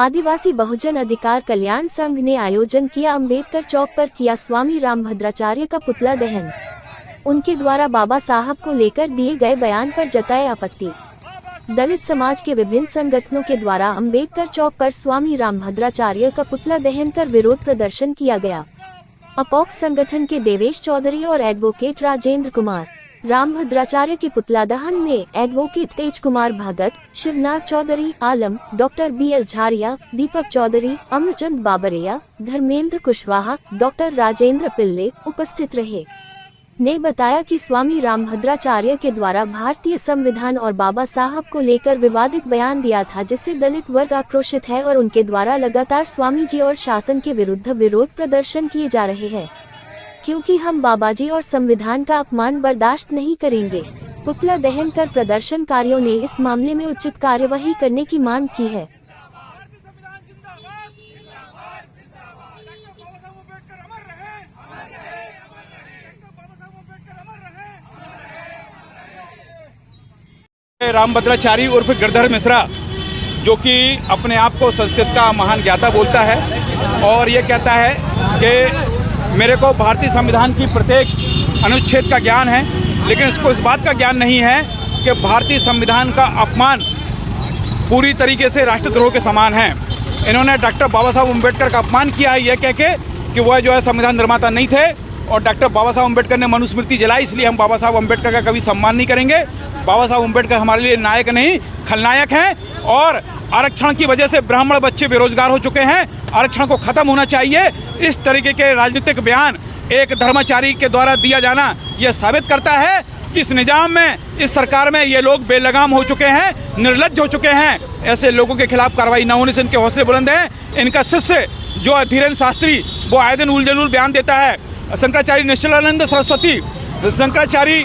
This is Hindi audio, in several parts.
आदिवासी बहुजन अधिकार कल्याण संघ ने आयोजन किया। अंबेडकर चौक पर किया स्वामी रामभद्राचार्य का पुतला दहन। उनके द्वारा बाबा साहब को लेकर दिए गए बयान पर जताए आपत्ति। दलित समाज के विभिन्न संगठनों के द्वारा अंबेडकर चौक पर स्वामी रामभद्राचार्य का पुतला दहन कर विरोध प्रदर्शन किया गया। अपॉक्स संगठन के देवेश चौधरी और एडवोकेट राजेंद्र कुमार रामभद्राचार्य के पुतला दहन में एडवोकेट तेज कुमार भगत, शिवनाथ चौधरी, आलम, डॉक्टर BL झारिया, दीपक चौधरी, अमरचंद बाबरिया, धर्मेंद्र कुशवाहा, डॉक्टर राजेंद्र पिल्ले उपस्थित रहे। ने बताया कि स्वामी रामभद्राचार्य के द्वारा भारतीय संविधान और बाबा साहब को लेकर विवादित बयान दिया था, जिससे दलित वर्ग आक्रोशित है और उनके द्वारा लगातार स्वामी जी और शासन के विरुद्ध विरोध प्रदर्शन किए जा रहे हैं, क्योंकि हम बाबा जी और संविधान का अपमान बर्दाश्त नहीं करेंगे। पुतला दहन कर प्रदर्शनकारियों ने इस मामले में उचित कार्यवाही करने की मांग की है। रामभद्राचार्य उर्फ गिरधर मिश्रा, जो कि अपने आप को संस्कृत का महान ज्ञाता बोलता है और ये कहता है कि मेरे को भारतीय संविधान की प्रत्येक अनुच्छेद का ज्ञान है, लेकिन इसको इस बात का ज्ञान नहीं है कि भारतीय संविधान का अपमान पूरी तरीके से राष्ट्रद्रोह के समान है। इन्होंने डॉक्टर बाबा साहब अम्बेडकर का अपमान किया है, यह कह के कि वह जो है संविधान निर्माता नहीं थे और डॉक्टर बाबा साहब अम्बेडकर ने मनुस्मृति जलाई, इसलिए हम बाबा साहब अम्बेडकर का कभी सम्मान नहीं करेंगे। बाबा साहब अम्बेडकर हमारे लिए नायक नहीं खलनायक हैं और आरक्षण की वजह से ब्राह्मण बच्चे बेरोजगार हो चुके हैं। आरक्षण को खत्म होना चाहिए। इस तरीके के राजनीतिक बयान एक धर्माचारी के द्वारा दिया जाना यह साबित करता है कि इस निजाम में, इस सरकार में ये लोग बेलगाम हो चुके हैं, निर्लज्ज हो चुके हैं। ऐसे लोगों के खिलाफ कार्रवाई न होने से इनके हौसले बुलंद हैं। इनका शिष्य जो है धीरेन्द्र शास्त्री, वो आए दिन उलझुल बयान देता है। शंकराचार्य निश्चलानंद सरस्वती, शंकराचार्य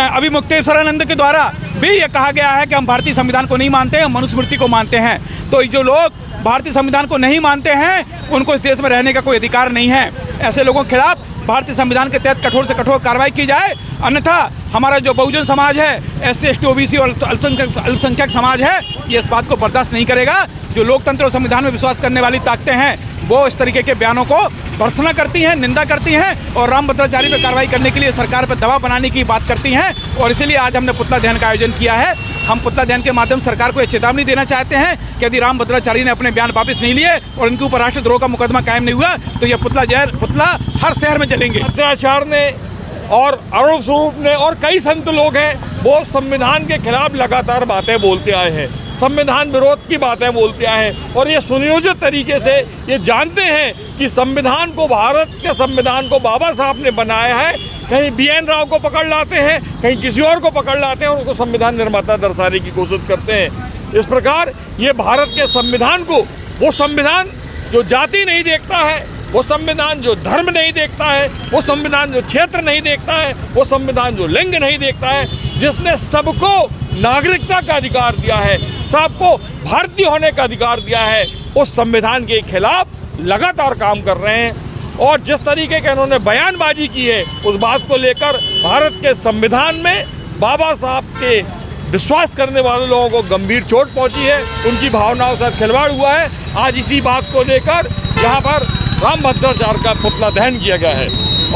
अभिमुक्तेश्वरानंद के द्वारा भी ये कहा गया है कि हम भारतीय संविधान को नहीं मानते हैं, हम मनुस्मृति को मानते हैं। तो जो लोग भारतीय संविधान को नहीं मानते हैं उनको इस देश में रहने का कोई अधिकार नहीं है। ऐसे लोगों के खिलाफ भारतीय संविधान के तहत कठोर से कठोर कार्रवाई की जाए, अन्यथा हमारा जो बहुजन समाज है, SC ST OBC और अल्पसंख्यक समाज है, ये इस बात को बर्दाश्त नहीं करेगा। जो लोकतंत्र और संविधान में विश्वास करने वाली ताकतें हैं वो इस तरीके के बयानों को भर्त्सना करती हैं, निंदा करती हैं और रामभद्राचार्य पर कार्रवाई करने के लिए सरकार पर दबाव बनाने की बात करती हैं। और इसीलिए आज हमने पुतला दहन का आयोजन किया है। हम पुतला दहन के माध्यम से सरकार को एक चेतावनी देना चाहते हैं कि यदि रामभद्राचार्य ने अपने बयान वापस नहीं लिए और इनके ऊपर राष्ट्रद्रोह का मुकदमा कायम नहीं हुआ तो यह पुतला हर शहर में जलेंगे। भद्राचार्य ने और अरुण स्वरूप ने और कई संत लोग हैं, वो संविधान के खिलाफ लगातार बातें बोलते आए हैं, संविधान विरोध की बातें बोलते आए हैं और ये सुनियोजित तरीके से ये जानते हैं कि संविधान को, भारत के संविधान को बाबा साहब ने बनाया है। कहीं BN राव को पकड़ लाते हैं, कहीं किसी और को पकड़ लाते हैं और उनको संविधान निर्माता दर्शाने की कोशिश करते हैं। इस प्रकार ये भारत के संविधान को, वो संविधान जो जाति नहीं देखता है, वो संविधान जो धर्म नहीं देखता है, वो संविधान जो क्षेत्र नहीं देखता है, वो संविधान जो लिंग नहीं देखता है, जिसने सबको नागरिकता का अधिकार दिया है, सबको भारतीय होने का अधिकार दिया है, उस संविधान के खिलाफ लगातार काम कर रहे हैं। और जिस तरीके के इन्होंने बयानबाजी की है, उस बात को लेकर भारत के संविधान में बाबा साहब के विश्वास करने वाले लोगों को गंभीर चोट पहुंची है, उनकी भावनाओं के साथ खिलवाड़ हुआ है। आज इसी बात को लेकर यहाँ पर रामभद्राचार्य का पुतला दहन किया गया है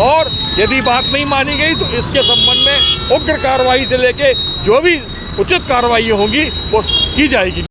और यदि बात नहीं मानी गई तो इसके संबंध में उग्र कार्रवाई से लेके जो भी उचित कार्रवाई होगी वो की जाएगी।